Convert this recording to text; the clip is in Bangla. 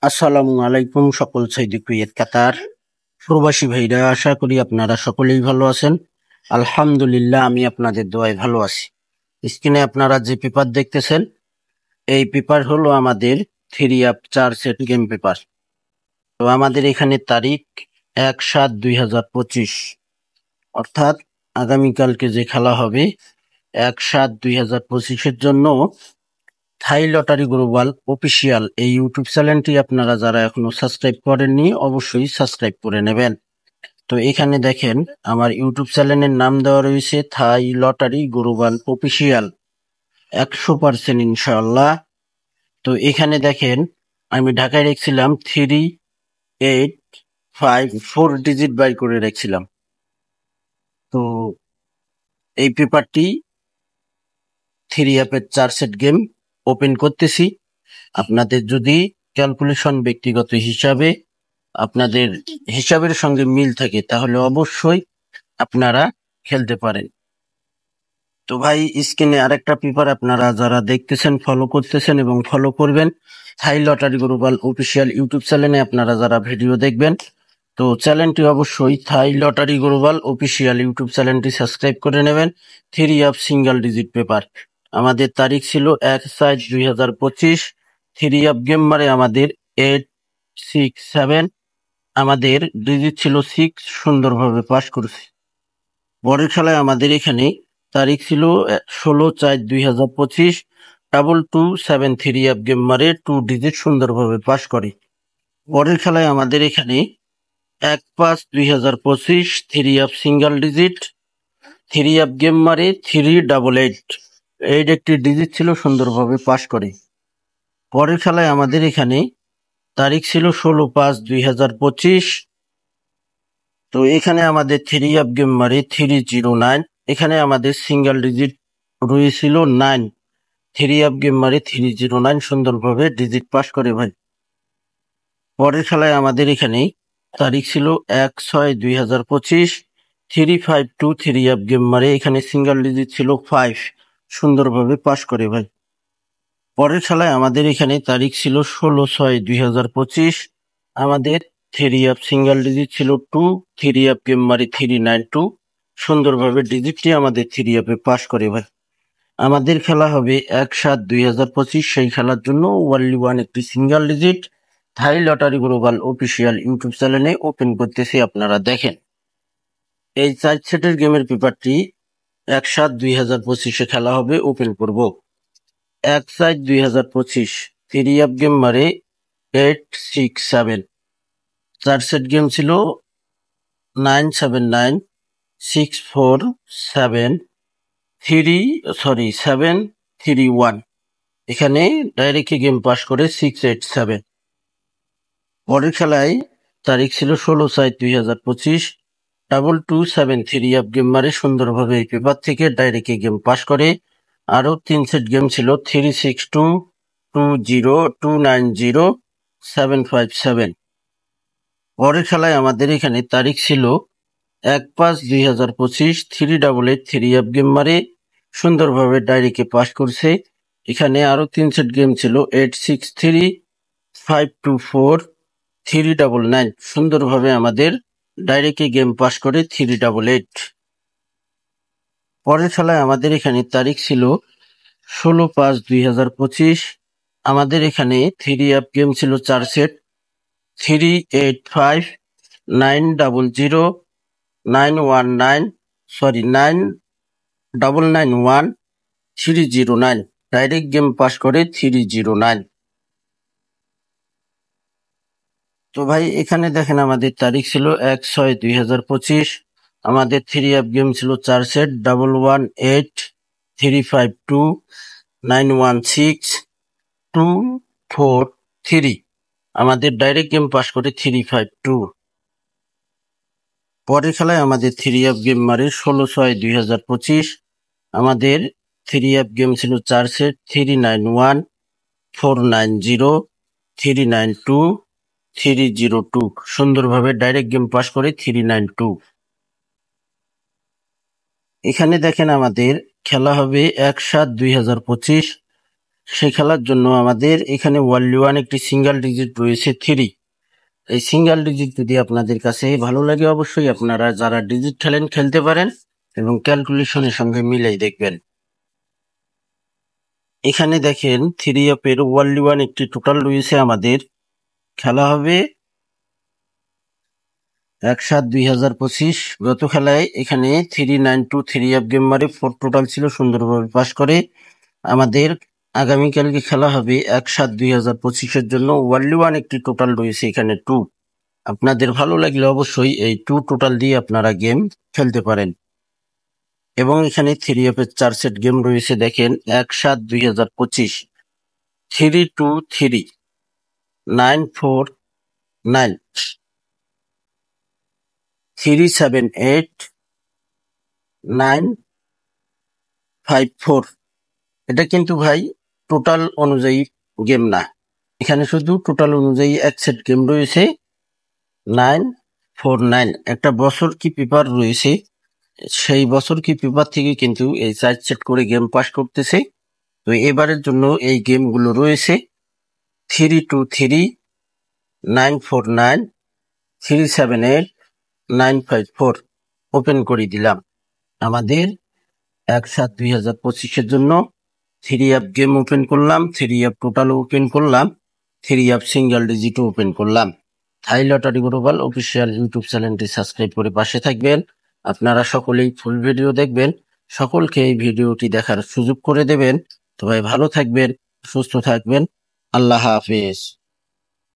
আসসালামু আলাইকুম সকল সাইদি কুয়েত কাতার প্রবাসী ভাইরা, আশা করি আপনারা সকলেই ভালো আছেন। আলহামদুলিল্লাহ, আমি আপনাদের দোয়ায় ভালো আছি। স্ক্রিনে আপনারা যে পেপার দেখতেছেন, এই পেপার হলো আমাদের 3 আপ 4 সেট গেম পেপার। তো আমাদের এখানে তারিখ 1/7/2025, অর্থাৎ আগামীকালকে যে খেলা হবে 1/7/2025-এর জন্য থাই লটারি গ্লোবাল অফিসিয়াল এই ইউটিউব চ্যানেলটি আপনারা যারা এখনো সাবস্ক্রাইব করেননি, অবশ্যই সাবস্ক্রাইব করে নেবেন। তো এখানে দেখেন, আমার ইউটিউব চ্যানেলের নাম দেওয়া রয়েছে থাই লটারি গ্লোবাল অফিসিয়াল, 100% ইনশাআল্লাহ। তো এখানে দেখেন, আমি ঢাকায় রেখেছিলাম 3854 ডিজিট বাই করে রেখেছিলাম। তো এই পেপারটি 3 আপের 4 সেট গেম ওপেন করতেছি। আপনাদের যদি ক্যালকুলেশন ব্যক্তিগত হিসাবে আপনাদের হিসাবের সঙ্গে মিল থাকে, তাহলে অবশ্যই আপনারা খেলতে পারেন। তো ভাই, স্ক্রিনে আরেকটা পেপার আপনারা যারা দেখতেছেন, ফলো করতেছেন এবং ফলো করবেন। থাই লটারি গ্লোবাল অফিসিয়াল ইউটিউব চ্যানেলে আপনারা যারা ভিডিও দেখবেন, তো চ্যানেলটি অবশ্যই থাই লটারি গ্লোবাল অফিসিয়াল ইউটিউব চ্যানেলটি সাবস্ক্রাইব করে নেবেন। 3 আপ সিঙ্গেল ডিজিট পেপার, আমাদের তারিখ ছিল 1/7/2025। 3 আপ গেম মারে আমাদের 867, আমাদের ডিজিট ছিল 6, সুন্দরভাবে পাস করেছি। পরের খেলায় আমাদের এখানে তারিখ ছিল 16/4/2025, 227 3 আপ গেম মারে 2 ডিজিট সুন্দরভাবে পাস করে। পরের খেলায় আমাদের এখানে 1/5/2025 3 up single digit 3 up game মারে 388, এইট একটি ডিজিট ছিল, সুন্দরভাবে পাস করে। পরের খেলায় আমাদের এখানে তারিখ ছিল 16/5/2025, তো এখানে আমাদের 3 আপ গেম মারে 309, এখানে আমাদের সিঙ্গেল ডিজিট রয়েছিল 9। 3 আপ গেম মারে 309 সুন্দরভাবে ডিজিট পাস করে ভাই। পরের খেলায় আমাদের এখানে তারিখ ছিল 1/6/2025, 352 3 আপ গেম মারে, এখানে সিঙ্গেল ডিজিট ছিল 5, সুন্দরভাবে পাস করে ভাই। পরের খেলায় আমাদের এখানে তারিখ ছিল 16/6/2025, আমাদের 3 আপ সিঙ্গেল ডিজিট ছিল 2, 3 আপ গেম মারে 392, সুন্দরভাবে ডিজিটটি আমাদের 3 আপে পাস করে ভাই। আমাদের খেলা হবে 1/7/2025, সেই খেলার জন্য ওনলি ওয়ান একটি সিঙ্গেল ডিজিট থাই লটারি গ্লোবাল অফিসিয়াল ইউটিউব চ্যানেলে ওপেন করতেছি, আপনারা দেখেন। এই 4 সেটের গেমের পেপারটি 1/7/2025-এ খেলা হবে, ওপেন করব। 1/7/2025 3 আপ গেম মারে 867, 4 সেট গেম ছিল 9796473 731, এখানে ডাইরেক্টলি গেম পাস করে 687। পরের খেলায় তারিখ ছিল 16/4/2025, 227 3 আপ গেম মারে সুন্দরভাবে এই পেপার থেকে ডাইরেক্টলি গেম পাস করে। আরো 3 সেট গেম ছিল 36220290 757। পরের খেলায় আমাদের এখানে তারিখ ছিল 1/5/2025, 388 3 আপ গেম মারে সুন্দরভাবে ডাইরেক্টে পাস করছে। এখানে আরো 3 সেট গেম ছিল 863524 399, সুন্দরভাবে আমাদের ডাইরেক্টে গেম পাস করে 388। পরের খেলায় আমাদের এখানে তারিখ ছিল 16/5/2025, আমাদের এখানে 3 আপ গেম ছিল 4 সেট 3991 ডাইরেক্ট গেম পাস করে 309। তো ভাই, এখানে দেখেন আমাদের তারিখ ছিল 1/6/2025, আমাদের 3 আপ গেম ছিল 4 সেট 118352916243, আমাদের ডাইরেক্ট গেম পাস করে 352। পরের খেলায় আমাদের 3 আপ গেম মারে 16/6/2025, আমাদের 3 আপ গেম ছিল 4 সেট 391490 392 302, সুন্দরভাবে ডাইরেক্ট গেম পাস করে 392। এখানে দেখেন আমাদের খেলা হবে 1/7/2025, সেই খেলার জন্য আমাদের এখানে ওয়ানলি ওয়ান একটি সিঙ্গেল ডিজিট রয়েছে 3। এই সিঙ্গেল ডিজিট যদি আপনাদের কাছে ভালো লাগে অবশ্যই আপনারা যারা ডিজিট খেলেন খেলতে পারেন এবং ক্যালকুলেশনের সঙ্গে মিলাই দেখবেন। এখানে দেখেন 3 অ্যাপের ওয়ানলি ওয়ান একটি টোটাল রয়েছে আমাদের। খেলা হবে 1/7/2025। গত খেলায় এখানে 392 3 অ্যাপ গেম মারে 4 টোটাল ছিল, সুন্দরভাবে পাস করে। আমাদের আগামীকালকে খেলা হবে 1/7/2025-এর জন্য ওয়ানলি ওয়ান একটি টোটাল রয়েছে এখানে 2। আপনাদের ভালো লাগলে অবশ্যই এই 2 টোটাল দিয়ে আপনারা গেম খেলতে পারেন। এবং এখানে 3 অ্যাপের 4 সেট গেম রয়েছে দেখেন 1/7/2025, 323, 949, 378, 954। এটা কিন্তু ভাই টোটাল অনুযায়ী গেম না, এখানে শুধু টোটাল অনুযায়ী এক সেট গেম রয়েছে 949। একটা বছর কি পেপার রয়েছে, সেই বছর কি পেপার থেকে কিন্তু এই 4 সেট করে গেম পাস করতেছে। তো এবারের জন্য এই গেমগুলো রয়েছে 323, 949, 378, 954। ওপেন করে দিলাম। আমাদের 1/7/2025-এর জন্য 3 অ্যাপ গেম ওপেন করলাম, 3 অ্যাপ টোটাল ওপেন করলাম, 3 অ্যাপ সিঙ্গেল ডিজিটও ওপেন করলাম। থাই লটারি গ্লোবাল অফিসিয়াল ইউটিউব চ্যানেলটি সাবস্ক্রাইব করে পাশে থাকবেন। আপনারা সকলেই ফুল ভিডিও দেখবেন, সকলকে এই ভিডিওটি দেখার সুযোগ করে দেবেন। সবাই ভালো থাকবেন, সুস্থ থাকবেন। আল্লাহ হাফেজ।